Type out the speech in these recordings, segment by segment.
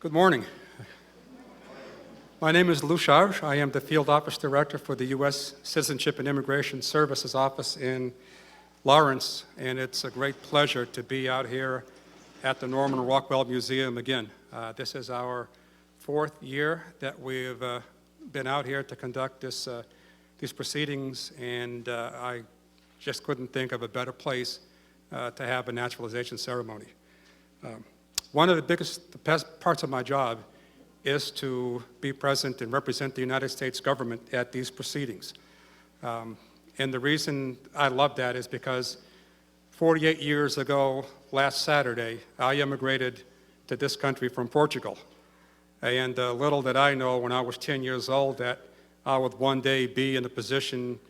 Good morning. My name is Lou Chaves. I am the Field Office Director for the U.S. Citizenship and Immigration Services Office in Lawrence, and it's a great pleasure to be out here at the Norman Rockwell Museum again. This is our fourth year that we've been out here to conduct these proceedings, and I just couldn't think of a better place to have a naturalization ceremony. One of the best parts of my job is to be present and represent the United States government at these proceedings. And the reason I love that is because 48 years ago, last Saturday, I immigrated to this country from Portugal. And little did I know when I was 10 years old that I would one day be in a position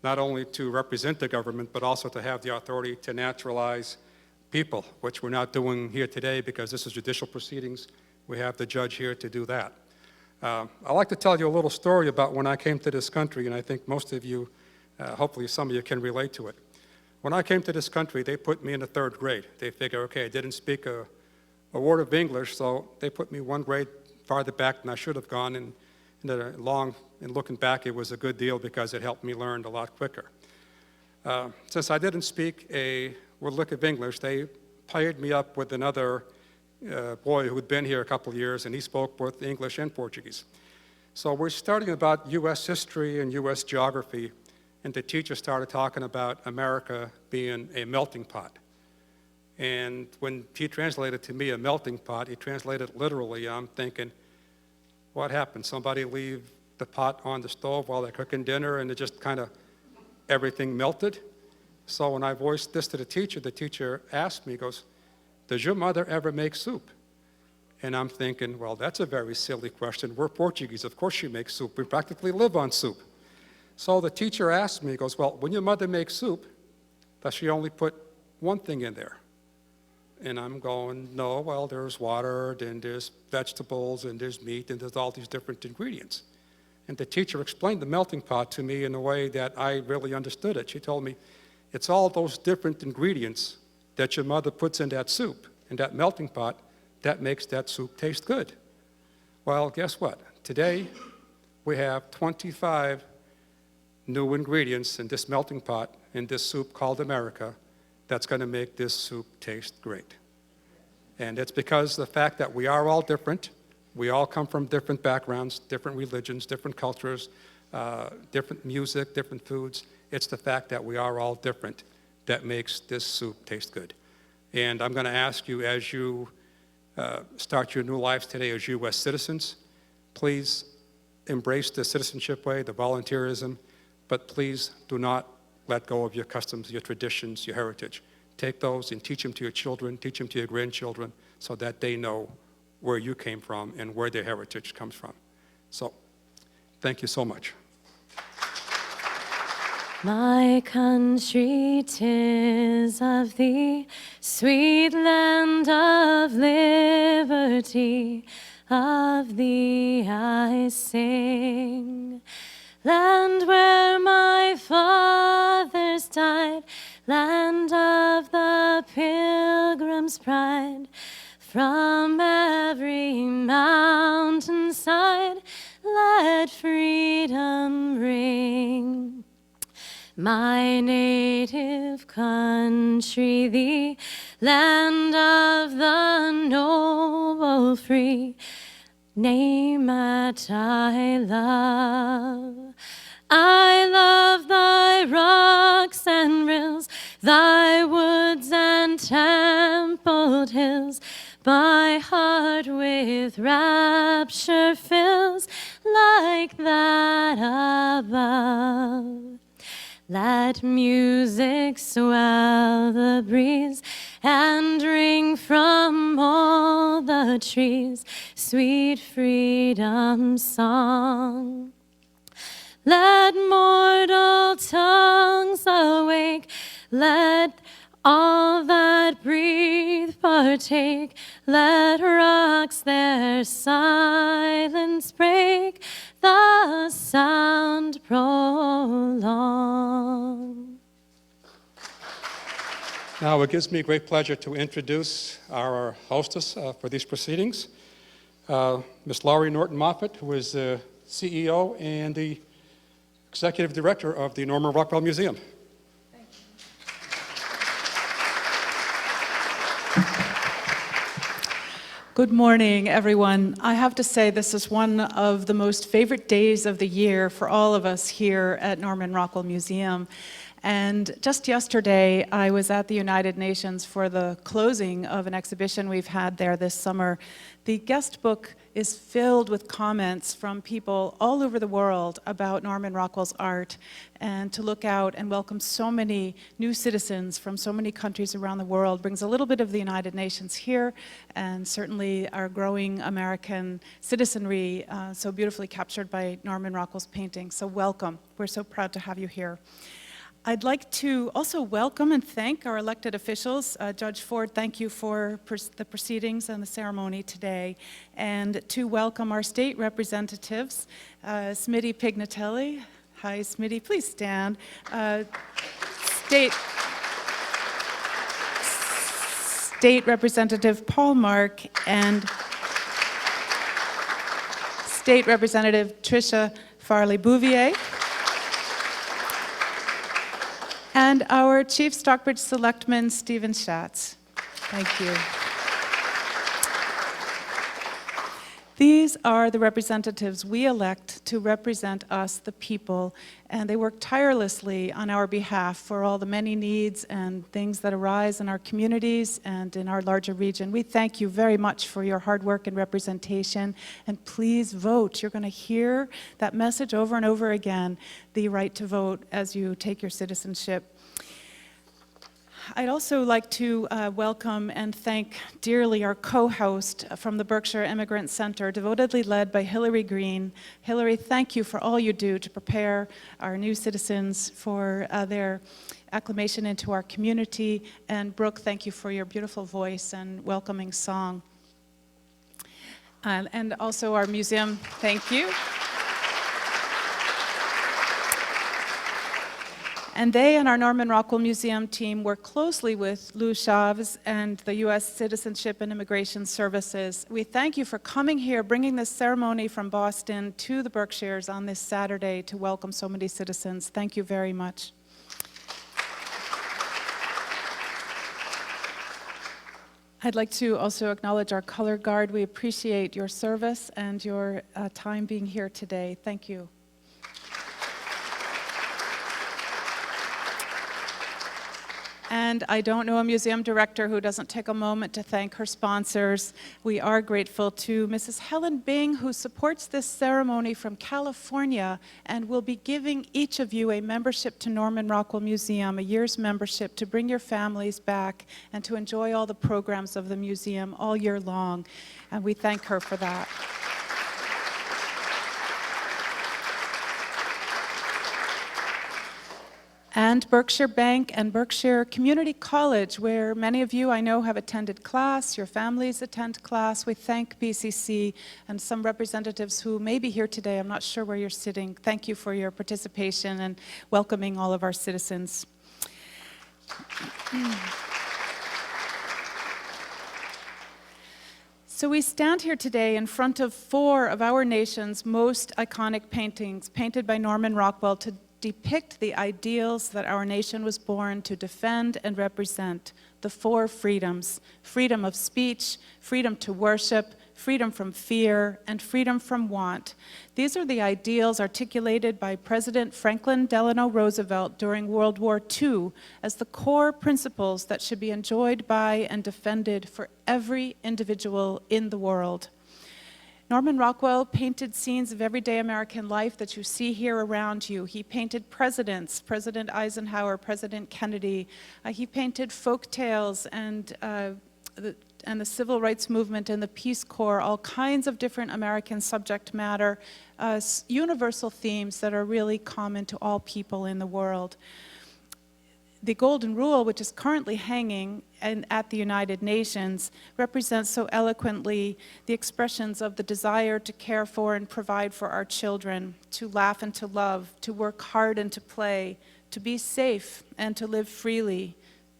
not only to represent the government, but also to have the authority to naturalize people, which we're not doing here today because this is judicial proceedings. We have the judge here to do that. I'd like to tell you a little story about when I came to this country, and I think most of you, hopefully some of you can relate to it. When I came to this country, they put me in the third grade. They figure, okay, I didn't speak a word of English, so they put me one grade farther back than I should have gone, and looking back, it was a good deal because it helped me learn a lot quicker. Since I didn't speak a lick of English, they paired me up with another boy who had been here a couple of years, and he spoke both English and Portuguese. So we're studying about U.S. history and U.S. geography, and the teacher started talking about America being a melting pot. And when he translated to me a melting pot, he translated literally. I'm thinking, what happened? Somebody leave the pot on the stove while they're cooking dinner, and it just kind of everything melted? So when I voiced this to the teacher asked me, he goes, does your mother ever make soup? And I'm thinking, well, that's a very silly question. We're Portuguese. Of course she makes soup. We practically live on soup. So the teacher asked me, he goes, well, when your mother makes soup, does she only put one thing in there? And I'm going, no, well, there's water, then there's vegetables, and there's meat, and there's all these different ingredients. And the teacher explained the melting pot to me in a way that I really understood it. She told me, it's all those different ingredients that your mother puts in that soup, in that melting pot, that makes that soup taste good. Well, guess what? Today, we have 25 new ingredients in this melting pot, in this soup called America, that's going to make this soup taste great. And it's because of the fact that we are all different. We all come from different backgrounds, different religions, different cultures, different music, different foods. It's the fact that we are all different that makes this soup taste good. And I'm going to ask you, as you start your new lives today as U.S. citizens, please embrace the citizenship way, the volunteerism, but please do not let go of your customs, your traditions, your heritage. Take those and teach them to your children, teach them to your grandchildren, so that they know where you came from and where their heritage comes from. So, thank you so much. My country, 'tis of thee, sweet land of liberty, of thee I sing. Land where my fathers died, land of the pilgrim's pride, from every mountainside, let freedom ring. My native country, the land of the noble free, name that I love. I love thy rocks and rills, thy woods and templed hills. My heart with rapture fills like that above. Let music swell the breeze and ring from all the trees sweet freedom song. Let mortal tongues awake, let all that breathe partake, let rocks their silence break, the sound prolong. Now it gives me great pleasure to introduce our hostess for these proceedings. Ms. Laurie Norton Moffatt, who is the CEO and the Executive Director of the Norman Rockwell Museum. Good morning, everyone. I have to say this is one of the most favorite days of the year for all of us here at Norman Rockwell Museum. And just yesterday, I was at the United Nations for the closing of an exhibition we've had there this summer. The guest book is filled with comments from people all over the world about Norman Rockwell's art, and to look out and welcome so many new citizens from so many countries around the world brings a little bit of the United Nations here, and certainly our growing American citizenry, so beautifully captured by Norman Rockwell's painting. So welcome. We're so proud to have you here. I'd like to also welcome and thank our elected officials. Judge Ford, thank you for the proceedings and the ceremony today. And to welcome our state representatives, Smitty Pignatelli. Hi, Smitty, please stand. State Representative Paul Mark and State Representative Tricia Farley-Bouvier. And our Chief Stockbridge Selectman, Stephen Schatz. Thank you. These are the representatives we elect to represent us, the people, and they work tirelessly on our behalf for all the many needs and things that arise in our communities and in our larger region. We thank you very much for your hard work and representation, and please vote. You're going to hear that message over and over again, the right to vote as you take your citizenship. I'd also like to welcome and thank dearly our co-host from the Berkshire Immigrant Center, devotedly led by Hilary Greene. Hilary, thank you for all you do to prepare our new citizens for their acclimation into our community. And Brooke, thank you for your beautiful voice and welcoming song. And also our museum, thank you. And they and our Norman Rockwell Museum team work closely with Lou Chaves and the U.S. Citizenship and Immigration Services. We thank you for coming here, bringing this ceremony from Boston to the Berkshires on this Saturday to welcome so many citizens. Thank you very much. I'd like to also acknowledge our color guard. We appreciate your service and your time being here today. Thank you. And I don't know a museum director who doesn't take a moment to thank her sponsors. We are grateful to Mrs. Helen Bing, who supports this ceremony from California and will be giving each of you a membership to Norman Rockwell Museum, a year's membership to bring your families back and to enjoy all the programs of the museum all year long. And we thank her for that. And Berkshire Bank and Berkshire Community College, where many of you I know have attended class, your families attend class. We thank BCC and some representatives who may be here today. I'm not sure where you're sitting. Thank you for your participation and welcoming all of our citizens. So we stand here today in front of 4 of our nation's most iconic paintings, painted by Norman Rockwell to depict the ideals that our nation was born to defend and represent, the 4 freedoms: freedom of speech, freedom to worship, freedom from fear, and freedom from want. These are the ideals articulated by President Franklin Delano Roosevelt during World War II as the core principles that should be enjoyed by and defended for every individual in the world. Norman Rockwell painted scenes of everyday American life that you see here around you. He painted presidents, President Eisenhower, President Kennedy. He painted folk tales and the Civil Rights Movement and the Peace Corps, all kinds of different American subject matter, universal themes that are really common to all people in the world. The Golden Rule, which is currently hanging at the United Nations, represents so eloquently the expressions of the desire to care for and provide for our children, to laugh and to love, to work hard and to play, to be safe and to live freely,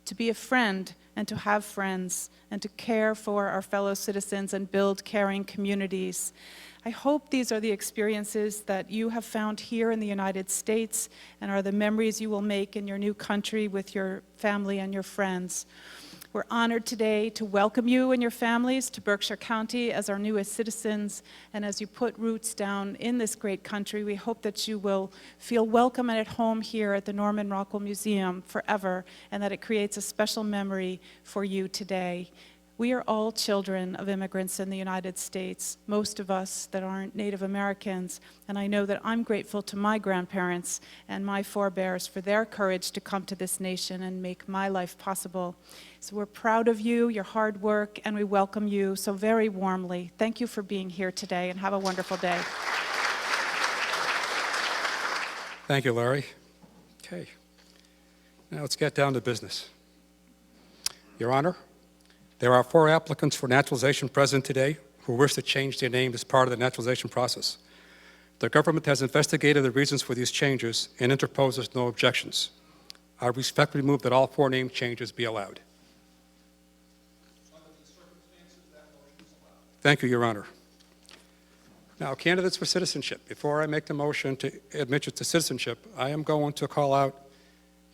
to be a friend and to have friends, and to care for our fellow citizens and build caring communities. I hope these are the experiences that you have found here in the United States and are the memories you will make in your new country with your family and your friends. We're honored today to welcome you and your families to Berkshire County as our newest citizens, and as you put roots down in this great country, we hope that you will feel welcome and at home here at the Norman Rockwell Museum forever, and that it creates a special memory for you today. We are all children of immigrants in the United States, most of us that aren't Native Americans, and I know that I'm grateful to my grandparents and my forebears for their courage to come to this nation and make my life possible. So we're proud of you, your hard work, and we welcome you so very warmly. Thank you for being here today, and have a wonderful day. Thank you, Laurie. Okay. Now let's get down to business. Your Honor, there are 4 applicants for naturalization present today who wish to change their name as part of the naturalization process. The government has investigated the reasons for these changes and interposes no objections. I respectfully move that all 4 name changes be allowed. Thank you, Your Honor. Now, candidates for citizenship. Before I make the motion to admit you to citizenship, I am going to call out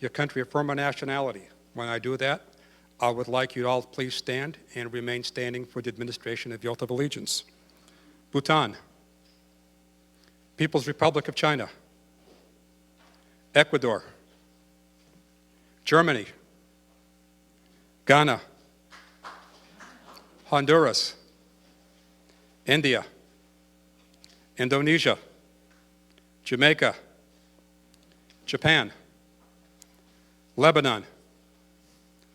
your country of former nationality. When I do that, I would like you all to please stand and remain standing for the administration of the oath of allegiance. Bhutan, People's Republic of China, Ecuador, Germany, Ghana, Honduras, India, Indonesia, Jamaica, Japan, Lebanon,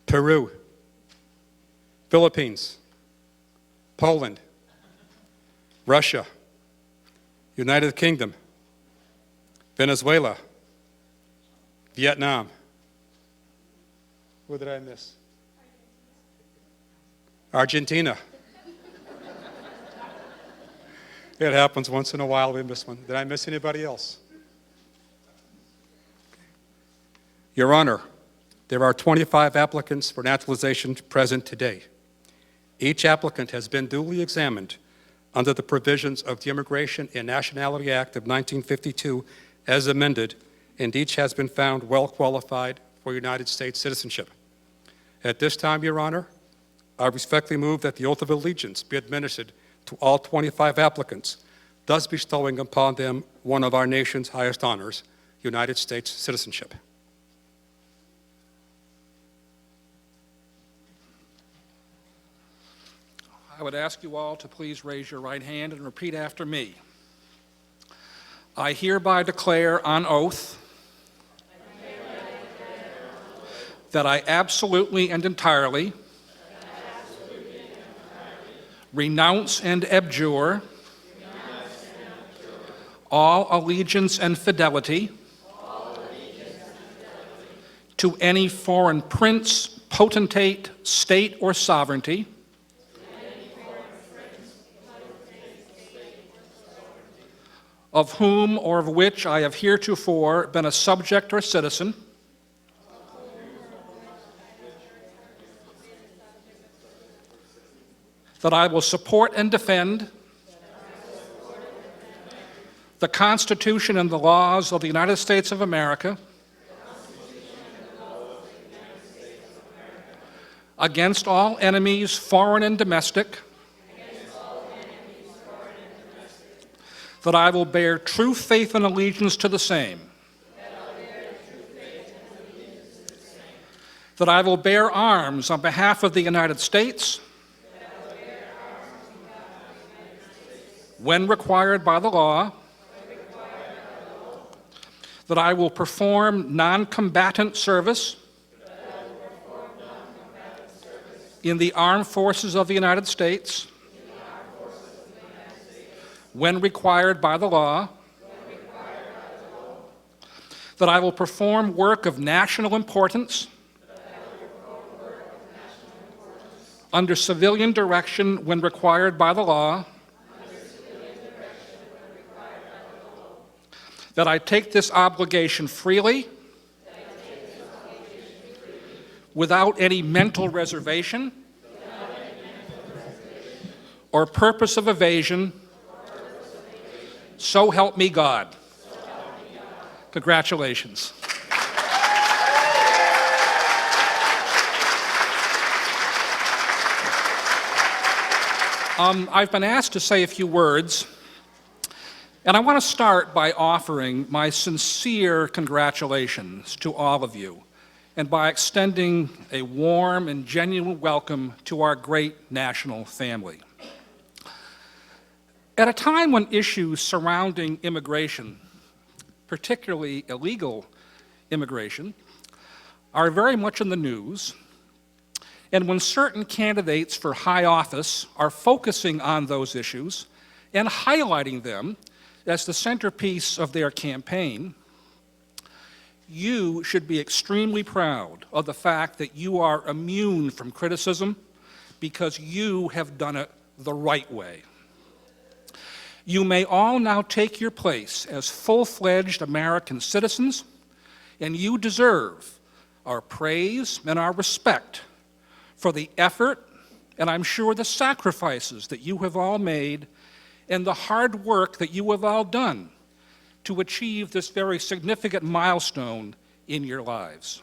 Peru, Philippines, Poland, Russia, United Kingdom, Venezuela, Vietnam. Who did I miss? Argentina. It happens once in a while, we miss one. Did I miss anybody else? Your Honor, there are 25 applicants for naturalization present today. Each applicant has been duly examined under the provisions of the Immigration and Nationality Act of 1952 as amended, and each has been found well qualified for United States citizenship. At this time, Your Honor, I respectfully move that the oath of allegiance be administered to all 25 applicants, thus bestowing upon them one of our nation's highest honors, United States citizenship. I would ask you all to please raise your right hand and repeat after me. I hereby declare on oath that I absolutely and entirely renounce and abjure all allegiance and fidelity to any foreign prince, potentate, state, or sovereignty, of whom or of which I have heretofore been a subject or citizen, that I will support and defend the Constitution and the laws of the United States of America against all enemies, foreign and domestic, that I will bear true faith and allegiance to the same, that I will bear arms on behalf of the United States when required by the law, that I will perform non-combatant service in the armed forces of the United States when required by the law, that I will perform work of national importance under civilian direction when required by the law, that I take this obligation freely without any mental reservation or purpose of evasion, so help me God. Congratulations. I've been asked to say a few words, and I want to start by offering my sincere congratulations to all of you, and by extending a warm and genuine welcome to our great national family. At a time when issues surrounding immigration, particularly illegal immigration, are very much in the news, and when certain candidates for high office are focusing on those issues and highlighting them as the centerpiece of their campaign, you should be extremely proud of the fact that you are immune from criticism because you have done it the right way. You may all now take your place as full-fledged American citizens, and you deserve our praise and our respect for the effort, and I'm sure the sacrifices that you have all made, and the hard work that you have all done to achieve this very significant milestone in your lives.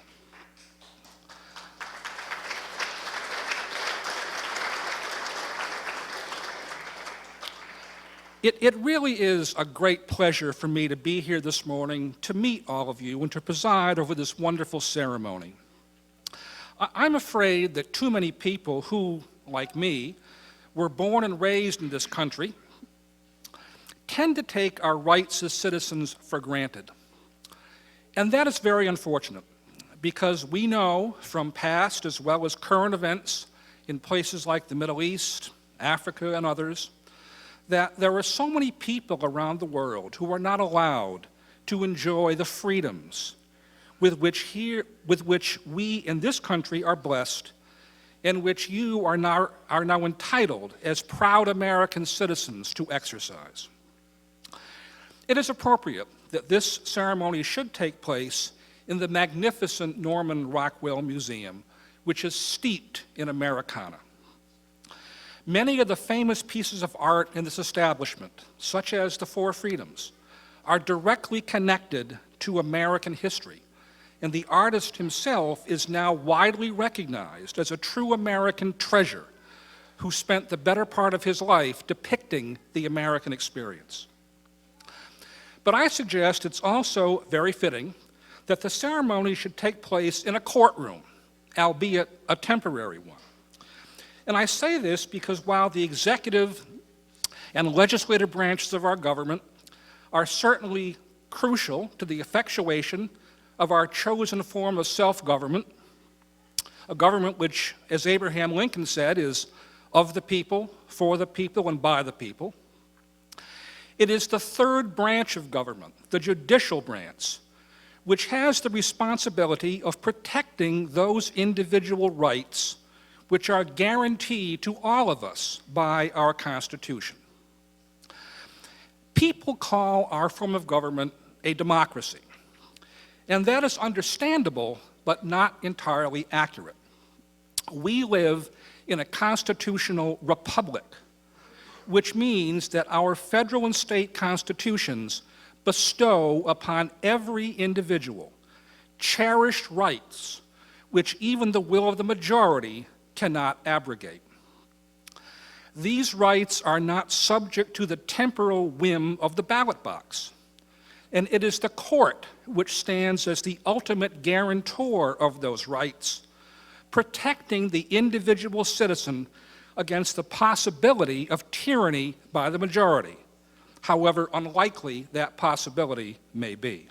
It really is a great pleasure for me to be here this morning to meet all of you and to preside over this wonderful ceremony. I'm afraid that too many people who, like me, were born and raised in this country tend to take our rights as citizens for granted. And that is very unfortunate, because we know from past as well as current events in places like the Middle East, Africa, and others, that there are so many people around the world who are not allowed to enjoy the freedoms with which we in this country are blessed, and which you are now entitled as proud American citizens to exercise. It is appropriate that this ceremony should take place in the magnificent Norman Rockwell Museum, which is steeped in Americana. Many of the famous pieces of art in this establishment, such as the Four Freedoms, are directly connected to American history, and the artist himself is now widely recognized as a true American treasure who spent the better part of his life depicting the American experience. But I suggest it's also very fitting that the ceremony should take place in a courtroom, albeit a temporary one. And I say this because while the executive and legislative branches of our government are certainly crucial to the effectuation of our chosen form of self-government, a government which, as Abraham Lincoln said, is of the people, for the people, and by the people, it is the third branch of government, the judicial branch, which has the responsibility of protecting those individual rights which are guaranteed to all of us by our Constitution. People call our form of government a democracy, and that is understandable, but not entirely accurate. We live in a constitutional republic, which means that our federal and state constitutions bestow upon every individual cherished rights which even the will of the majority cannot abrogate. These rights are not subject to the temporal whim of the ballot box, and it is the court which stands as the ultimate guarantor of those rights, protecting the individual citizen against the possibility of tyranny by the majority, however unlikely that possibility may be.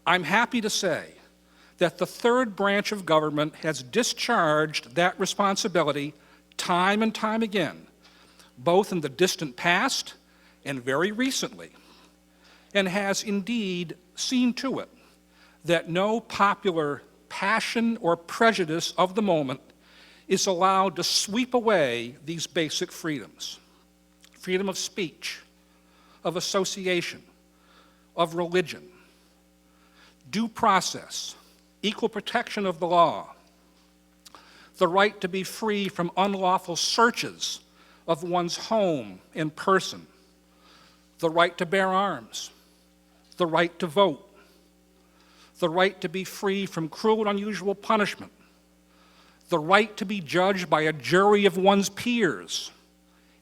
I'm happy to say that the third branch of government has discharged that responsibility time and time again, both in the distant past and very recently, and has indeed seen to it that no popular passion or prejudice of the moment is allowed to sweep away these basic freedoms: freedom of speech, of association, of religion, due process, equal protection of the law, the right to be free from unlawful searches of one's home and person, the right to bear arms, the right to vote, the right to be free from cruel and unusual punishment, the right to be judged by a jury of one's peers,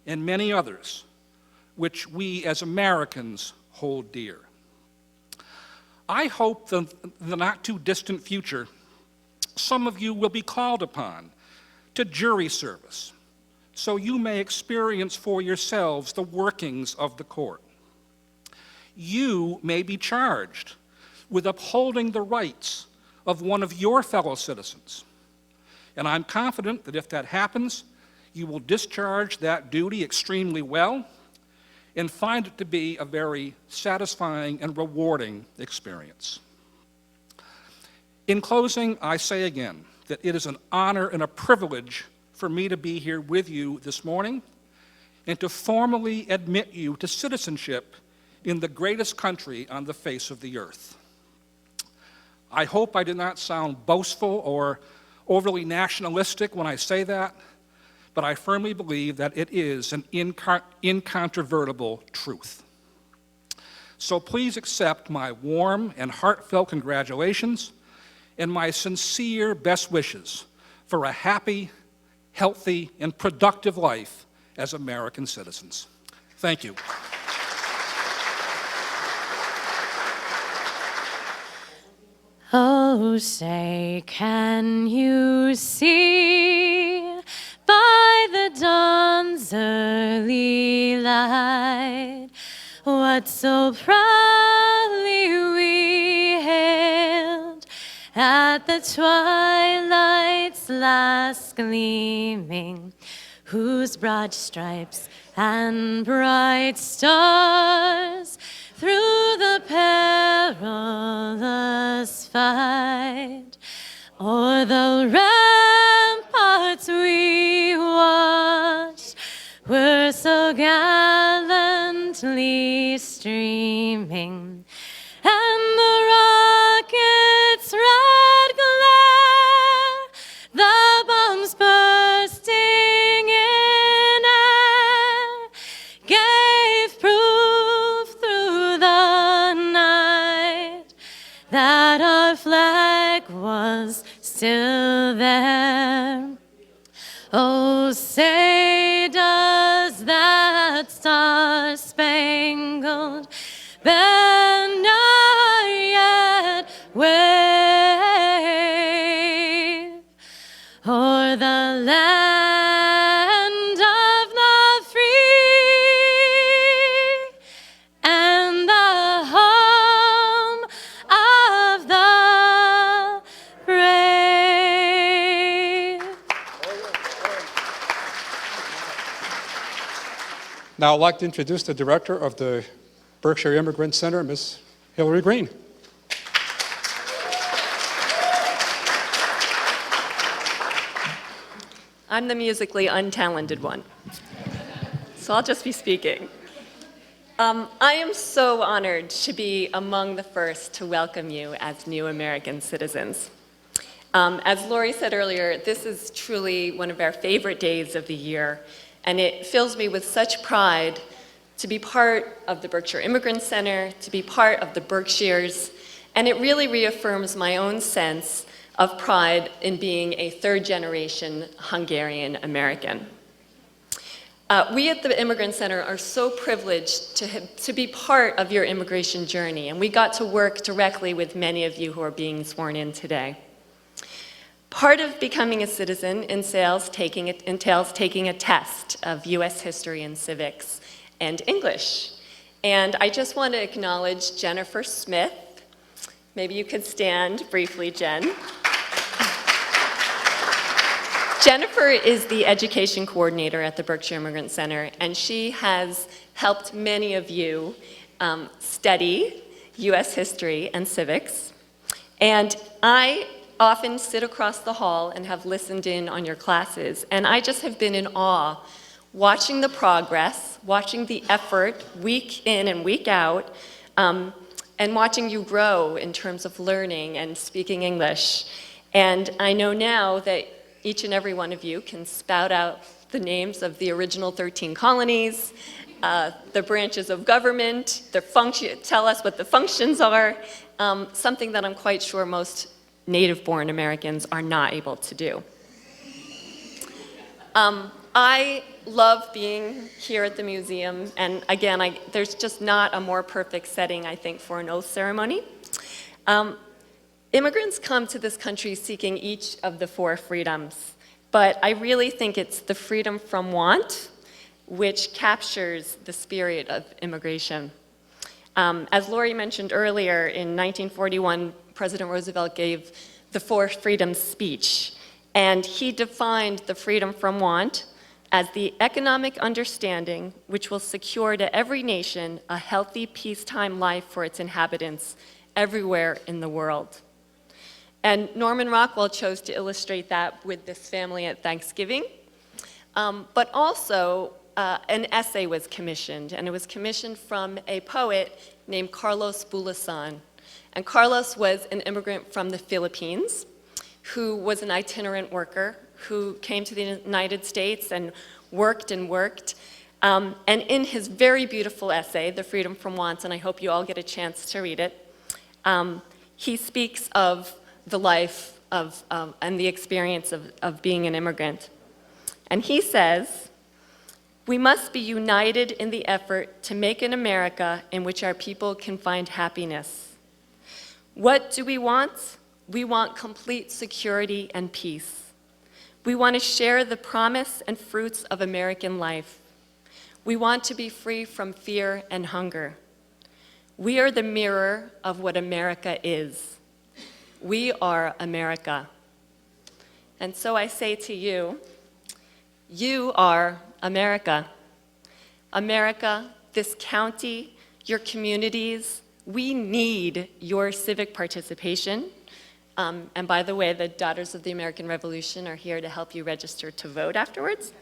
and many others, which we as Americans hold dear. I hope that in the not-too-distant future, some of you will be called upon to jury service, so you may experience for yourselves the workings of the court. You may be charged with upholding the rights of one of your fellow citizens. And I'm confident that if that happens, you will discharge that duty extremely well and find it to be a very satisfying and rewarding experience. In closing, I say again that it is an honor and a privilege for me to be here with you this morning and to formally admit you to citizenship in the greatest country on the face of the earth. I hope I did not sound boastful or overly nationalistic when I say that, but I firmly believe that it is an incontrovertible truth. So please accept my warm and heartfelt congratulations and my sincere best wishes for a happy, healthy, and productive life as American citizens. Thank you. Oh, say, can you see by the dawn's early light what so proudly we hailed at the twilight's last gleaming, whose broad stripes and bright stars through the perilous fight o'er the ramparts we watched were so gallantly streaming, and the rocket's red glare, the bombs bursting in air, gave proof through the night that our flag was still there. Oh, say, does that star-spangled banner yet wave o'er the land of the free and the home of the brave? Now I'd like to introduce the director of the Berkshire Immigrant Center, Ms. Hilary Greene. I'm the musically untalented one, so I'll just be speaking. I am so honored to be among the first to welcome you as new American citizens. As Laurie said earlier, this is truly one of our favorite days of the year, and it fills me with such pride to be part of the Berkshire Immigrant Center, to be part of the Berkshires, and it really reaffirms my own sense of pride in being a third-generation Hungarian American. We at the Immigrant Center are so privileged to be part of your immigration journey, and we got to work directly with many of you who are being sworn in today. Part of becoming a citizen entails taking a test of US history and civics and English. And I just want to acknowledge Jennifer Smith. Maybe you could stand briefly, Jen. Jennifer is the education coordinator at the Berkshire Immigrant Center, and she has helped many of you study US history and civics. And I often sit across the hall and have listened in on your classes, and I just have been in awe watching the progress, watching the effort week in and week out, and watching you grow in terms of learning and speaking English. And I know now that each and every one of you can spout out the names of the original 13 colonies, the branches of government, tell us what the functions are, something that I'm quite sure most native-born Americans are not able to do. I love being here at the museum, and again, there's just not a more perfect setting, I think, for an oath ceremony. Immigrants come to this country seeking each of the 4 freedoms, but I really think it's the freedom from want which captures the spirit of immigration. As Laurie mentioned earlier, in 1941, President Roosevelt gave the 4 freedoms speech, and he defined the freedom from want as the economic understanding which will secure to every nation a healthy peacetime life for its inhabitants everywhere in the world. And Norman Rockwell chose to illustrate that with this family at Thanksgiving, but also an essay was commissioned, and it was commissioned from a poet named Carlos Bulosan. And Carlos was an immigrant from the Philippines who was an itinerant worker who came to the United States and worked and worked. And in his very beautiful essay, The Freedom from Want, and I hope you all get a chance to read it, he speaks of the life of, and the experience of being an immigrant. And he says, "We must be united in the effort to make an America in which our people can find happiness. What do we want? We want complete security and peace. We want to share the promise and fruits of American life. We want to be free from fear and hunger. We are the mirror of what America is. We are America." And so I say to you, you are America. America, this county, your communities, we need your civic participation. And by the way, the Daughters of the American Revolution are here to help you register to vote afterwards.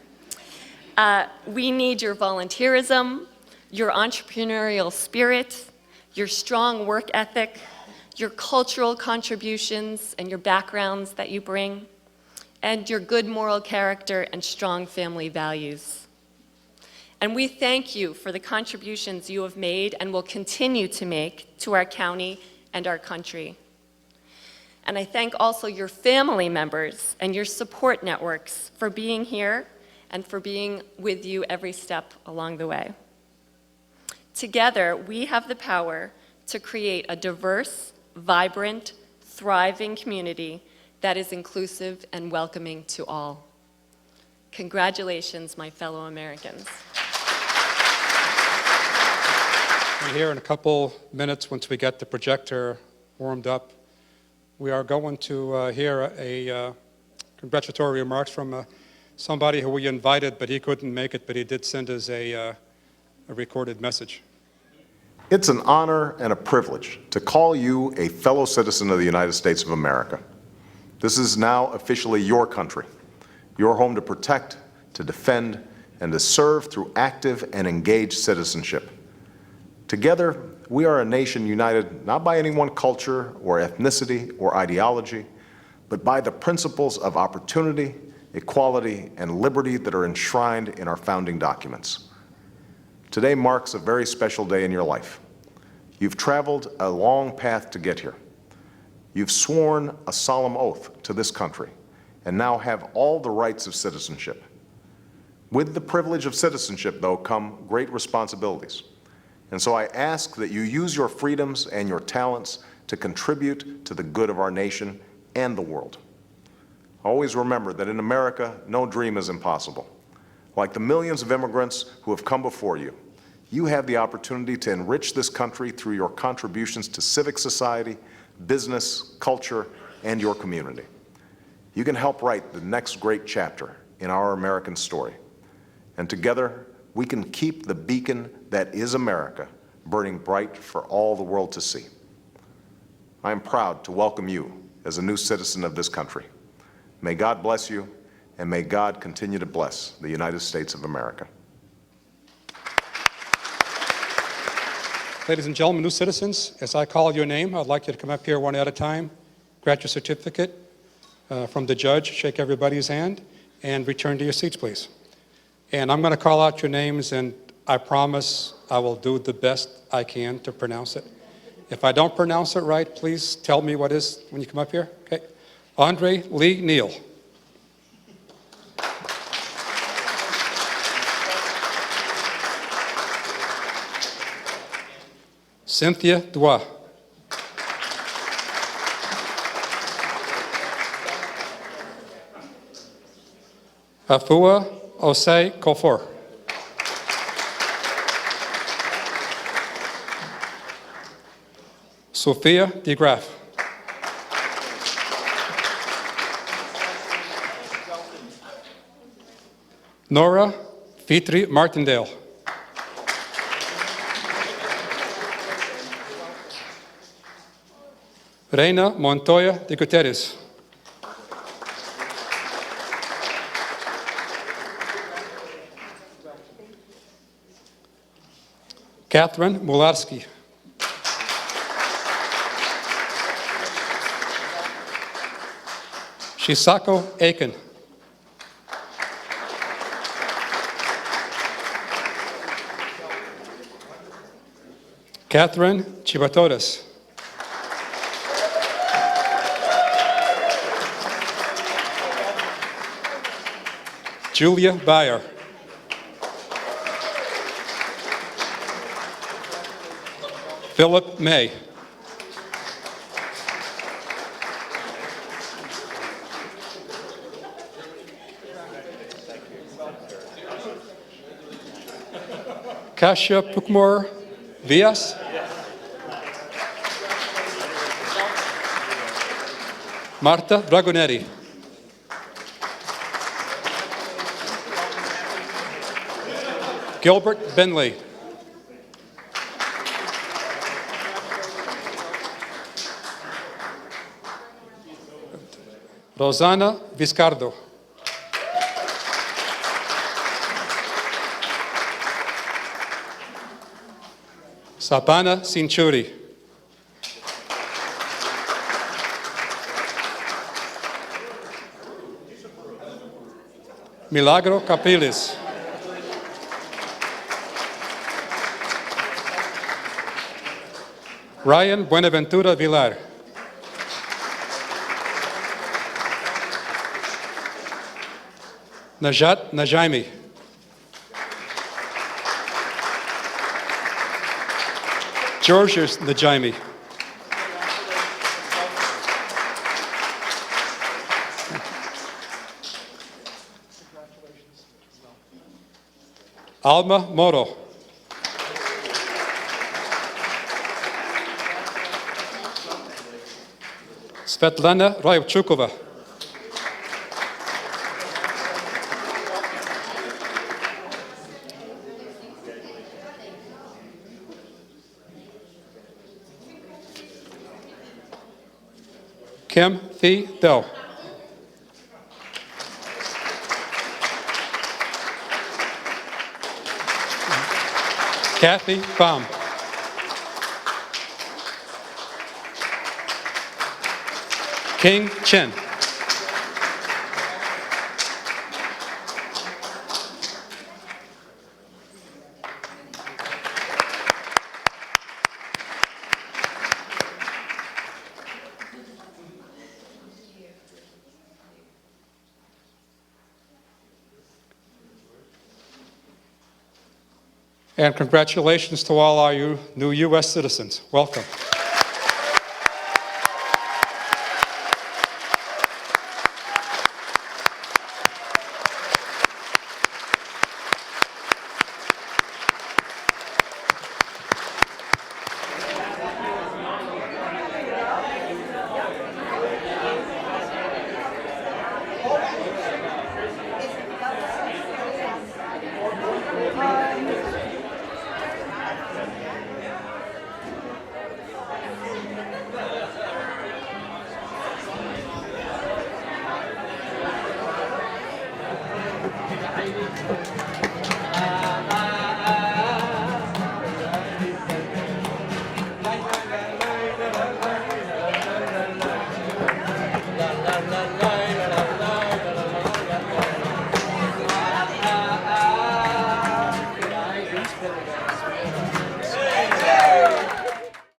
We need your volunteerism, your entrepreneurial spirit, your strong work ethic, your cultural contributions and your backgrounds that you bring, and your good moral character and strong family values. And we thank you for the contributions you have made and will continue to make to our county and our country. And I thank also your family members and your support networks for being here and for being with you every step along the way. Together, we have the power to create a diverse, vibrant, thriving community that is inclusive and welcoming to all. Congratulations, my fellow Americans. And here in a couple minutes, once we get the projector warmed up, we are going to hear a congratulatory remarks from somebody who we invited, but he couldn't make it, but he did send us a recorded message. It's an honor and a privilege to call you a fellow citizen of the United States of America. This is now officially your country, your home to protect, to defend, and to serve through active and engaged citizenship. Together, we are a nation united not by any one culture or ethnicity or ideology, but by the principles of opportunity, equality, and liberty that are enshrined in our founding documents. Today marks a very special day in your life. You've traveled a long path to get here. You've sworn a solemn oath to this country and now have all the rights of citizenship. With the privilege of citizenship, though, come great responsibilities. And so I ask that you use your freedoms and your talents to contribute to the good of our nation and the world. Always remember that in America, no dream is impossible. Like the millions of immigrants who have come before you, you have the opportunity to enrich this country through your contributions to civic society, business, culture, and your community. You can help write the next great chapter in our American story. And together, we can keep the beacon that is America burning bright for all the world to see. I am proud to welcome you as a new citizen of this country. May God bless you, and may God continue to bless the United States of America. Ladies and gentlemen, new citizens, as I call your name, I'd like you to come up here one at a time, grab your certificate from the judge, shake everybody's hand, and return to your seats, please. And I'm going to call out your names, and I promise I will do the best I can to pronounce it. If I don't pronounce it right, please tell me what is when you come up here. Okay. Andre Lee Neal. Cynthia Dua. Afua Osei Kofor. Sophia de Graaf. Nora Fitri Martindale. Reina Montoya de Guterres. Catherine Mularski. Shisako Aiken. Catherine Chivatodas. Julia Bayer. Philip May. Kasia Pukmore Vias. Marta Dragonetti. Gilbert Benley. Rosana Viscardo. Sabana Cinchuri. Milagro Capriles. Ryan Buenaventura Villar. Najat Najaimi. Georgios Najaimi. Alma Moro. Svetlana Raychukova. Kim Thi Do. Kathy Baum. King Chen. And congratulations to all our new U.S. citizens. Welcome.